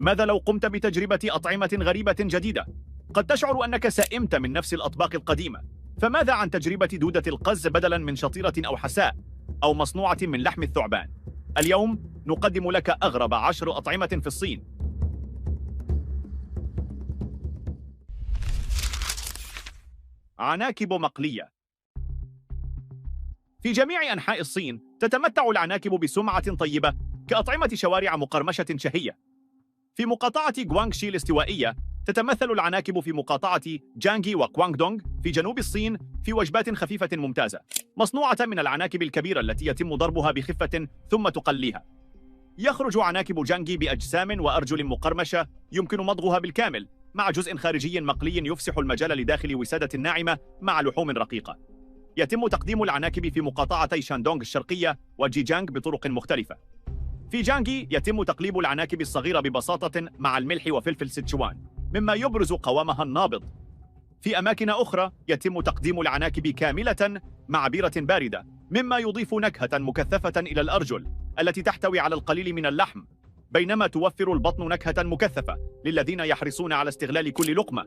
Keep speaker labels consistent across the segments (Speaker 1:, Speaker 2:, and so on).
Speaker 1: ماذا لو قمت بتجربة أطعمة غريبة جديدة؟ قد تشعر أنك سئمت من نفس الأطباق القديمة، فماذا عن تجربة دودة القز بدلاً من شطيرة أو حساء، أو مصنوعة من لحم الثعبان؟ اليوم نقدم لك أغرب 10 أطعمة في الصين. عناكب مقلية. في جميع أنحاء الصين تتمتع العناكب بسمعة طيبة كأطعمة شوارع مقرمشة شهية. في مقاطعة غوانغشي الاستوائية تتمثل العناكب في مقاطعة جانغي وغواندونغ في جنوب الصين في وجبات خفيفة ممتازة، مصنوعة من العناكب الكبيرة التي يتم ضربها بخفة ثم تقليها. يخرج عناكب جانغي بأجسام وأرجل مقرمشة يمكن مضغها بالكامل، مع جزء خارجي مقلي يفسح المجال لداخل وسادة ناعمة مع لحوم رقيقة. يتم تقديم العناكب في مقاطعتي شاندونغ الشرقية وجيجانغ بطرق مختلفة. في جانغي يتم تقليب العناكب الصغيرة ببساطة مع الملح وفلفل سيتشوان، مما يبرز قوامها النابض. في أماكن أخرى يتم تقديم العناكب كاملة مع بيرة باردة، مما يضيف نكهة مكثفة إلى الأرجل التي تحتوي على القليل من اللحم، بينما توفر البطن نكهة مكثفة للذين يحرصون على استغلال كل لقمة.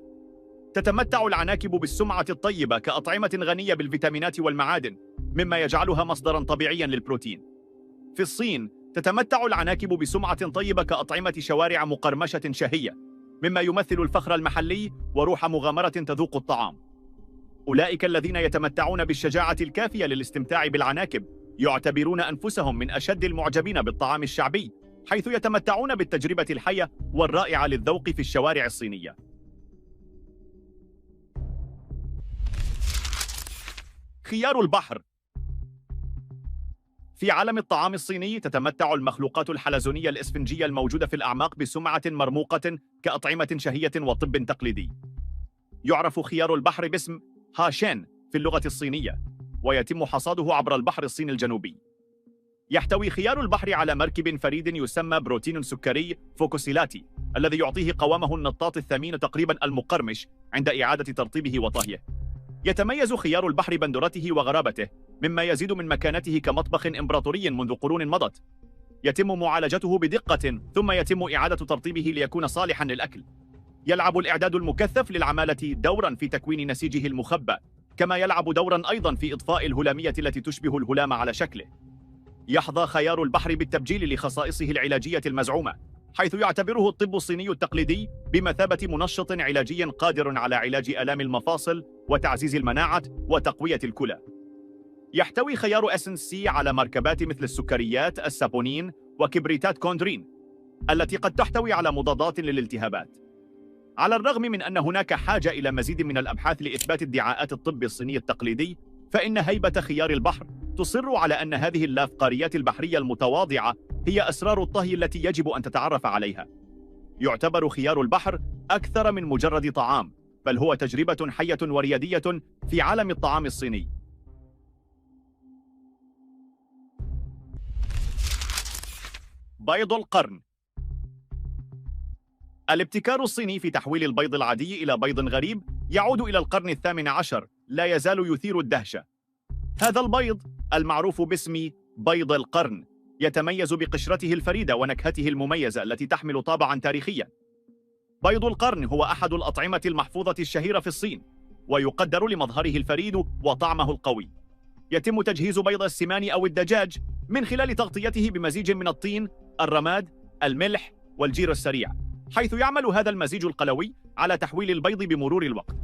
Speaker 1: تتمتع العناكب بالسمعة الطيبة كأطعمة غنية بالفيتامينات والمعادن، مما يجعلها مصدراً طبيعياً للبروتين. في الصين تتمتع العناكب بسمعة طيبة كأطعمة شوارع مقرمشة شهية، مما يمثل الفخر المحلي وروح مغامرة تذوق الطعام. أولئك الذين يتمتعون بالشجاعة الكافية للاستمتاع بالعناكب يعتبرون أنفسهم من أشد المعجبين بالطعام الشعبي، حيث يتمتعون بالتجربة الحية والرائعة للذوق في الشوارع الصينية. خيار البحر. في عالم الطعام الصيني تتمتع المخلوقات الحلزونية الإسفنجية الموجودة في الأعماق بسمعة مرموقة كأطعمة شهية وطب تقليدي. يعرف خيار البحر باسم هاشين في اللغة الصينية، ويتم حصاده عبر البحر الصيني الجنوبي. يحتوي خيار البحر على مركب فريد يسمى بروتين سكري فوكوسيلاتي، الذي يعطيه قوامه النطاط الثمين تقريبا المقرمش عند إعادة ترطيبه وطهيه. يتميز خيار البحر بندرته وغرابته، مما يزيد من مكانته كمطبخ إمبراطوري منذ قرون مضت. يتم معالجته بدقة ثم يتم إعادة ترطيبه ليكون صالحا للأكل. يلعب الإعداد المكثف للعمالة دورا في تكوين نسيجه المخبأ، كما يلعب دورا أيضا في إضفاء الهلامية التي تشبه الهلام على شكله. يحظى خيار البحر بالتبجيل لخصائصه العلاجية المزعومة، حيث يعتبره الطب الصيني التقليدي بمثابة منشط علاجي قادر على علاج آلام المفاصل وتعزيز المناعة وتقوية الكلى. يحتوي خيار SNC على مركبات مثل السكريات السابونين وكبريتات كوندرين، التي قد تحتوي على مضادات للالتهابات. على الرغم من أن هناك حاجة إلى مزيد من الأبحاث لإثبات ادعاءات الطب الصيني التقليدي، فإن هيبة خيار البحر تصر على أن هذه اللافقاريات البحرية المتواضعة هي أسرار الطهي التي يجب أن تتعرف عليها. يعتبر خيار البحر أكثر من مجرد طعام، بل هو تجربة حية وريادية في عالم الطعام الصيني. بيض القرن. الابتكار الصيني في تحويل البيض العادي إلى بيض غريب يعود إلى القرن ال18 لا يزال يثير الدهشة. هذا البيض المعروف باسم بيض القرن يتميز بقشرته الفريدة ونكهته المميزة التي تحمل طابعاً تاريخياً. بيض القرن هو أحد الأطعمة المحفوظة الشهيرة في الصين، ويقدر لمظهره الفريد وطعمه القوي. يتم تجهيز بيض السمان أو الدجاج من خلال تغطيته بمزيج من الطين، الرماد، الملح والجير السريع، حيث يعمل هذا المزيج القلوي على تحويل البيض بمرور الوقت.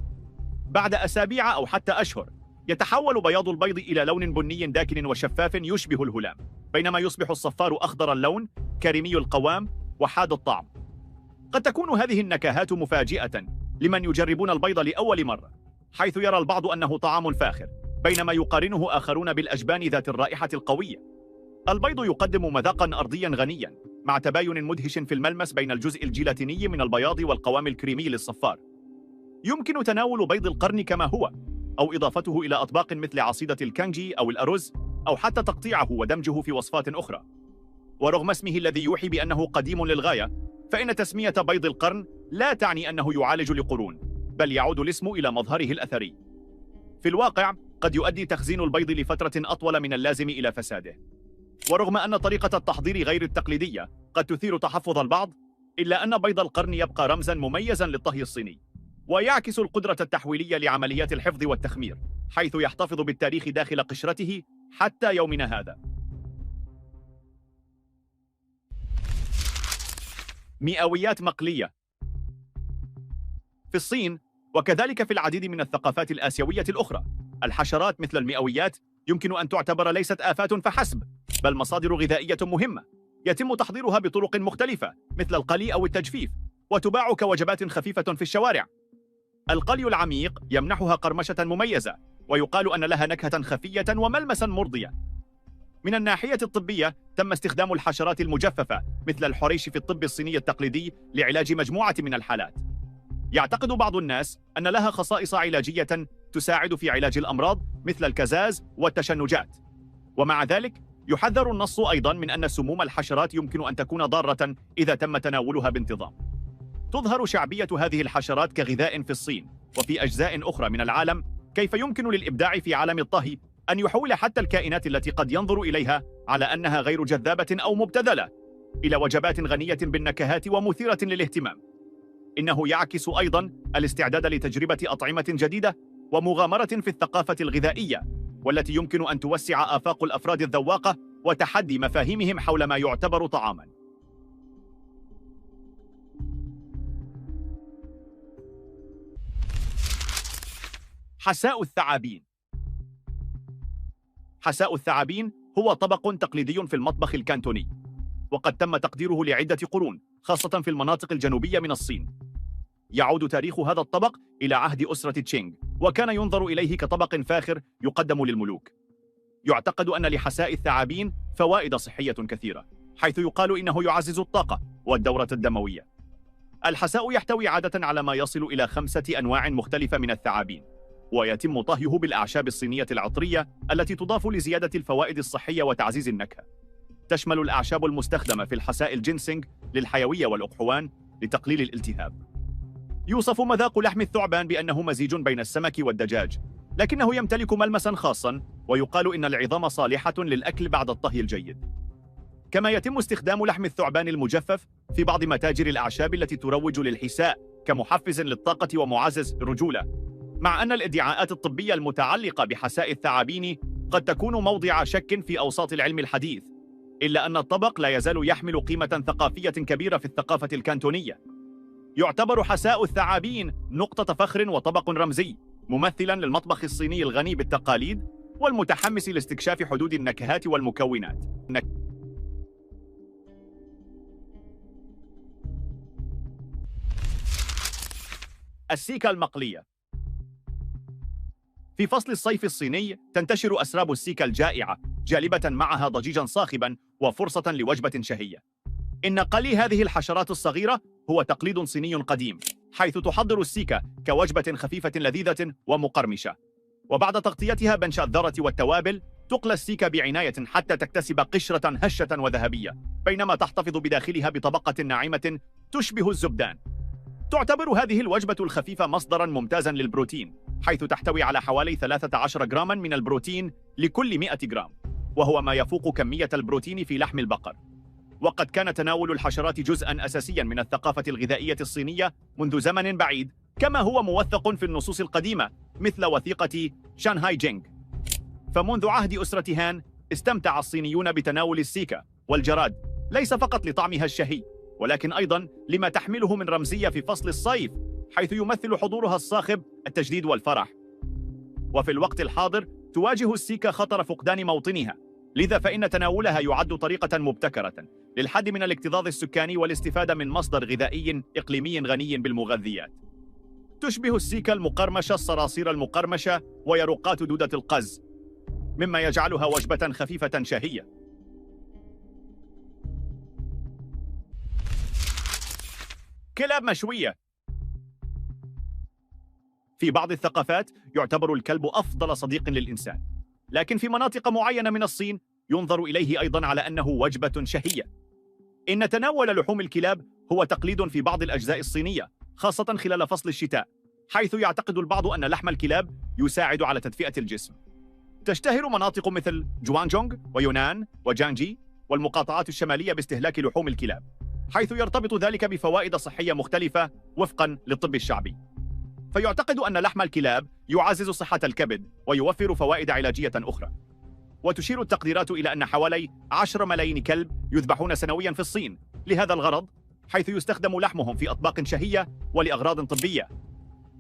Speaker 1: بعد أسابيع أو حتى أشهر يتحول بياض البيض إلى لون بني داكن وشفاف يشبه الهلام، بينما يصبح الصفار أخضر اللون كريمي القوام وحاد الطعم. قد تكون هذه النكهات مفاجئة لمن يجربون البيض لأول مرة، حيث يرى البعض أنه طعام فاخر، بينما يقارنه آخرون بالأجبان ذات الرائحة القوية. البيض يقدم مذاقاً أرضياً غنياً، مع تباين مدهش في الملمس بين الجزء الجيلاتيني من البياض والقوام الكريمي للصفار. يمكن تناول بيض القرن كما هو، أو إضافته إلى أطباق مثل عصيدة الكانجي أو الأرز، أو حتى تقطيعه ودمجه في وصفات أخرى. ورغم اسمه الذي يوحي بأنه قديم للغاية، فإن تسمية بيض القرن لا تعني أنه يعالج لقرون، بل يعود الاسم إلى مظهره الأثري. في الواقع قد يؤدي تخزين البيض لفترة أطول من اللازم إلى فساده. ورغم أن طريقة التحضير غير التقليدية قد تثير تحفظ البعض، إلا أن بيض القرن يبقى رمزاً مميزاً للطهي الصيني، ويعكس القدرة التحويلية لعمليات الحفظ والتخمير، حيث يحتفظ بالتاريخ داخل قشرته حتى يومنا هذا. مئويات مقلية. في الصين وكذلك في العديد من الثقافات الآسيوية الأخرى، الحشرات مثل المئويات يمكن أن تعتبر ليست آفات فحسب، بل مصادر غذائية مهمة يتم تحضيرها بطرق مختلفة مثل القلي أو التجفيف، وتباع كوجبات خفيفة في الشوارع. القلي العميق يمنحها قرمشة مميزة، ويقال أن لها نكهة خفية وملمسا مرضية. من الناحية الطبية تم استخدام الحشرات المجففة مثل الحريش في الطب الصيني التقليدي لعلاج مجموعة من الحالات. يعتقد بعض الناس أن لها خصائص علاجية تساعد في علاج الأمراض مثل الكزاز والتشنجات. ومع ذلك يحذر النص أيضا من أن سموم الحشرات يمكن أن تكون ضارة إذا تم تناولها بانتظام. تظهر شعبية هذه الحشرات كغذاء في الصين وفي أجزاء أخرى من العالم، كيف يمكن للإبداع في عالم الطهي أن يحول حتى الكائنات التي قد ينظر إليها على أنها غير جذابة أو مبتذلة إلى وجبات غنية بالنكهات ومثيرة للاهتمام. إنه يعكس أيضا الاستعداد لتجربة أطعمة جديدة ومغامرة في الثقافة الغذائية، والتي يمكن أن توسع آفاق الأفراد الذواقة وتحدي مفاهيمهم حول ما يعتبر طعاما. حساء الثعابين. حساء الثعابين هو طبق تقليدي في المطبخ الكانتوني، وقد تم تقديره لعدة قرون خاصة في المناطق الجنوبية من الصين. يعود تاريخ هذا الطبق إلى عهد أسرة تشينغ، وكان ينظر إليه كطبق فاخر يقدم للملوك. يعتقد أن لحساء الثعابين فوائد صحية كثيرة، حيث يقال إنه يعزز الطاقة والدورة الدموية. الحساء يحتوي عادة على ما يصل إلى 5 أنواع مختلفة من الثعابين، ويتم طهيه بالأعشاب الصينية العطرية التي تضاف لزيادة الفوائد الصحية وتعزيز النكهة. تشمل الأعشاب المستخدمة في الحساء الجينسينغ للحيوية والأقحوان لتقليل الالتهاب. يوصف مذاق لحم الثعبان بأنه مزيج بين السمك والدجاج، لكنه يمتلك ملمسا خاصا، ويقال إن العظام صالحة للأكل بعد الطهي الجيد. كما يتم استخدام لحم الثعبان المجفف في بعض متاجر الأعشاب التي تروج للحساء كمحفز للطاقة ومعزز الرجولة، مع أن الادعاءات الطبية المتعلقة بحساء الثعابين قد تكون موضع شك في أوساط العلم الحديث، إلا أن الطبق لا يزال يحمل قيمة ثقافية كبيرة في الثقافة الكانتونية. يعتبر حساء الثعابين نقطة فخر وطبق رمزي، ممثلا للمطبخ الصيني الغني بالتقاليد والمتحمس لاستكشاف حدود النكهات والمكونات. السيكا المقلية. في فصل الصيف الصيني تنتشر أسراب السيكا الجائعة، جالبة معها ضجيجا صاخبا وفرصة لوجبة شهية. إن قلي هذه الحشرات الصغيرة هو تقليد صيني قديم، حيث تحضر السيكا كوجبة خفيفة لذيذة ومقرمشة، وبعد تغطيتها بنشا الذرة والتوابل تقلى السيكا بعناية حتى تكتسب قشرة هشة وذهبية، بينما تحتفظ بداخلها بطبقة ناعمة تشبه الزبدان. تعتبر هذه الوجبة الخفيفة مصدراً ممتازاً للبروتين، حيث تحتوي على حوالي 13 جراما من البروتين لكل 100 جرام، وهو ما يفوق كمية البروتين في لحم البقر. وقد كان تناول الحشرات جزءاً أساسياً من الثقافة الغذائية الصينية منذ زمن بعيد، كما هو موثق في النصوص القديمة مثل وثيقة شانهاي جينغ. فمنذ عهد أسرة هان استمتع الصينيون بتناول السيكا والجراد، ليس فقط لطعمها الشهي، ولكن أيضاً لما تحمله من رمزية في فصل الصيف، حيث يمثل حضورها الصاخب التجديد والفرح. وفي الوقت الحاضر تواجه السيكا خطر فقدان موطنها، لذا فإن تناولها يعد طريقة مبتكرة للحد من الاكتظاظ السكاني والاستفادة من مصدر غذائي إقليمي غني بالمغذيات. تشبه السيكا المقرمشة الصراصير المقرمشة ويرقات دودة القز، مما يجعلها وجبة خفيفة شهية. كلاب مشوية. في بعض الثقافات يعتبر الكلب أفضل صديق للإنسان، لكن في مناطق معينة من الصين ينظر إليه أيضاً على أنه وجبة شهية. إن تناول لحوم الكلاب هو تقليد في بعض الأجزاء الصينية، خاصة خلال فصل الشتاء، حيث يعتقد البعض أن لحم الكلاب يساعد على تدفئة الجسم. تشتهر مناطق مثل جوانجونغ ويونان وجانجي والمقاطعات الشمالية باستهلاك لحوم الكلاب، حيث يرتبط ذلك بفوائد صحية مختلفة وفقا للطب الشعبي. فيعتقد أن لحم الكلاب يعزز صحة الكبد ويوفر فوائد علاجية أخرى. وتشير التقديرات إلى أن حوالي 10 ملايين كلب يذبحون سنويا في الصين لهذا الغرض، حيث يستخدم لحمهم في أطباق شهية ولأغراض طبية.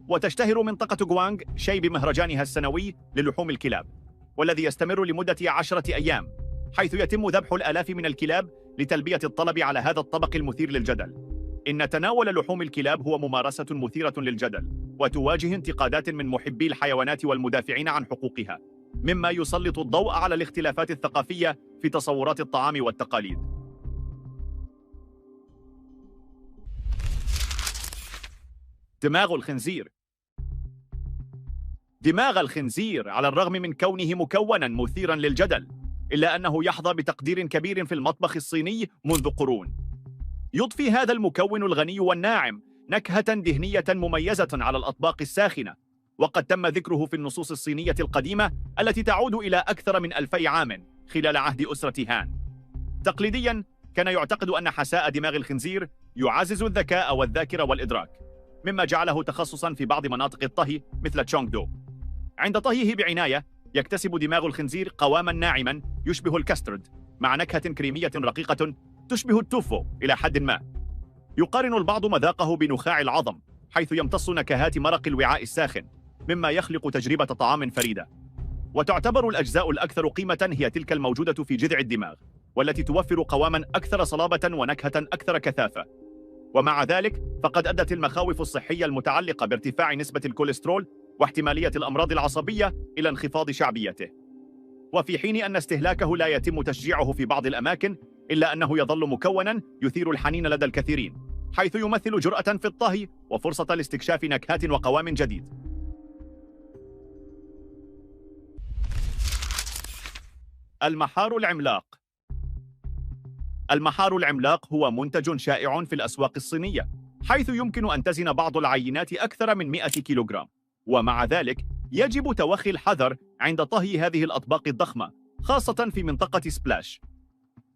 Speaker 1: وتشتهر منطقة غوانغ شي بمهرجانها السنوي للحوم الكلاب، والذي يستمر لمدة 10 أيام، حيث يتم ذبح الآلاف من الكلاب لتلبية الطلب على هذا الطبق المثير للجدل. إن تناول لحوم الكلاب هو ممارسة مثيرة للجدل، وتواجه انتقادات من محبي الحيوانات والمدافعين عن حقوقها، مما يسلط الضوء على الاختلافات الثقافية في تصورات الطعام والتقاليد. دماغ الخنزير. دماغ الخنزير على الرغم من كونه مكوناً مثيراً للجدل، إلا أنه يحظى بتقدير كبير في المطبخ الصيني منذ قرون. يضفي هذا المكون الغني والناعم نكهة دهنية مميزة على الأطباق الساخنة، وقد تم ذكره في النصوص الصينية القديمة التي تعود إلى أكثر من 2000 عام خلال عهد أسرة هان. تقليدياً كان يعتقد أن حساء دماغ الخنزير يعزز الذكاء والذاكرة والإدراك، مما جعله تخصصاً في بعض مناطق الطهي مثل تشونغ دو. عند طهيه بعناية يكتسب دماغ الخنزير قواماً ناعماً يشبه الكاسترد، مع نكهة كريمية رقيقة تشبه التوفو إلى حد ما. يقارن البعض مذاقه بنخاع العظم، حيث يمتص نكهات مرق الوعاء الساخن، مما يخلق تجربة طعام فريدة. وتعتبر الأجزاء الأكثر قيمة هي تلك الموجودة في جذع الدماغ، والتي توفر قواماً أكثر صلابة ونكهة أكثر كثافة. ومع ذلك فقد أدت المخاوف الصحية المتعلقة بارتفاع نسبة الكوليسترول واحتمالية الأمراض العصبية إلى انخفاض شعبيته. وفي حين أن استهلاكه لا يتم تشجيعه في بعض الأماكن، إلا أنه يظل مكوناً يثير الحنين لدى الكثيرين، حيث يمثل جرأة في الطهي وفرصة لاستكشاف نكهات وقوام جديد. المحار العملاق. المحار العملاق هو منتج شائع في الأسواق الصينية، حيث يمكن أن تزن بعض العينات أكثر من 100 كيلوغرام، ومع ذلك يجب توخي الحذر عند طهي هذه الأطباق الضخمة، خاصة في منطقة سبلاش.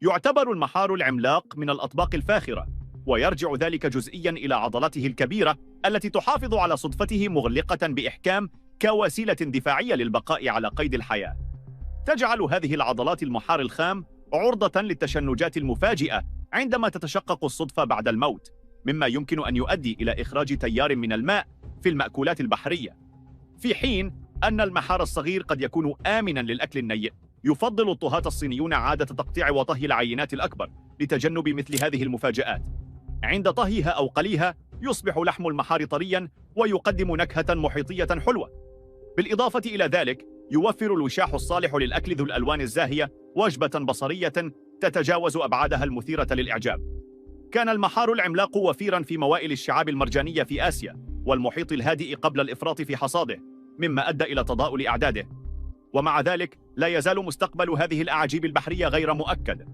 Speaker 1: يعتبر المحار العملاق من الأطباق الفاخرة، ويرجع ذلك جزئياً إلى عضلاته الكبيرة التي تحافظ على صدفته مغلقة بإحكام كوسيلة دفاعية للبقاء على قيد الحياة. تجعل هذه العضلات المحار الخام عرضة للتشنجات المفاجئة عندما تتشقق الصدفة بعد الموت، مما يمكن أن يؤدي إلى إخراج تيار من الماء في المأكولات البحرية. في حين أن المحار الصغير قد يكون آمناً للأكل النيء، يفضل الطهاة الصينيون عادة تقطيع وطهي العينات الأكبر لتجنب مثل هذه المفاجآت. عند طهيها أو قليها يصبح لحم المحار طرياً ويقدم نكهة محيطية حلوة. بالإضافة إلى ذلك يوفر الوشاح الصالح للأكل ذو الألوان الزاهية وجبة بصرية تتجاوز أبعادها المثيرة للإعجاب. كان المحار العملاق وفيراً في موائل الشعاب المرجانية في آسيا والمحيط الهادئ قبل الإفراط في حصاده، مما أدى إلى تضاؤل أعداده. ومع ذلك لا يزال مستقبل هذه الأعاجيب البحرية غير مؤكد.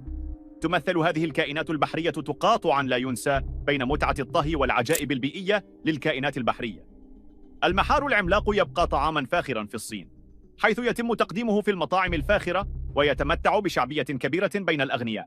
Speaker 1: تمثل هذه الكائنات البحرية تقاطعاً لا ينسى بين متعة الطهي والعجائب البيئية للكائنات البحرية. المحار العملاق يبقى طعاماً فاخراً في الصين، حيث يتم تقديمه في المطاعم الفاخرة ويتمتع بشعبية كبيرة بين الأغنياء.